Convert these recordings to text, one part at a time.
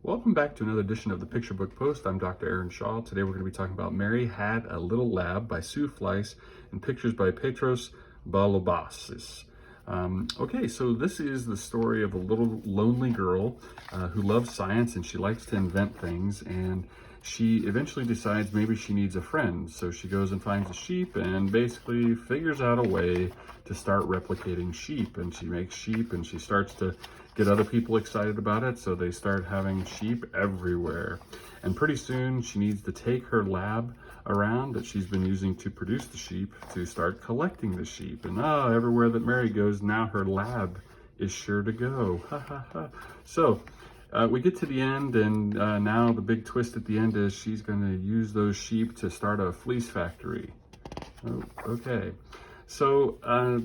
Welcome back to another edition of the Picture Book Post. I'm Dr. Aaron Shaw. Today we're going to be talking about Mary Had a Little Lab by Sue Fleiss and pictures by Petros Balobasis. Okay, so this is the story of a little lonely girl who loves science and she likes to invent things, and she eventually decides maybe she needs a friend. So she goes and finds a sheep and basically figures out a way to start replicating sheep. And she makes sheep and she starts to get other people excited about it. So they start having sheep everywhere. And pretty soon she needs to take her lab around that she's been using to produce the sheep to start collecting the sheep. And everywhere that Mary goes, now her lab is sure to go. Ha ha ha. So we get to the end, and now the big twist at the end is she's going to use those sheep to start a fleece factory. Oh, okay. So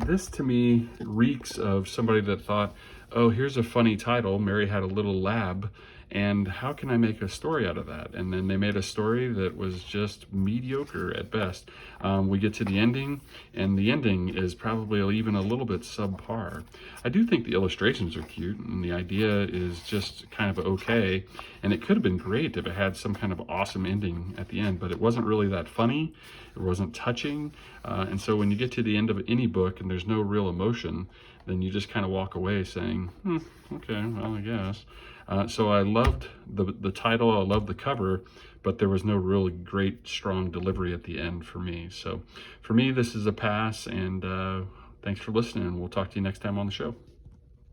this to me reeks of somebody that thought, oh, here's a funny title, Mary Had a Little Lab, and how can I make a story out of that? And then they made a story that was just mediocre at best. We get to the ending, and the ending is probably even a little bit subpar. I do think the illustrations are cute, and the idea is just kind of okay, and it could have been great if it had some kind of awesome ending at the end, but it wasn't really that funny, it wasn't touching, and so when you get to the end of any book and there's no real emotion, then you just kind of walk away saying, okay, well, I guess. So I loved the title, I loved the cover, but there was no really great, strong delivery at the end for me. So for me, this is a pass, and thanks for listening. We'll talk to you next time on the show.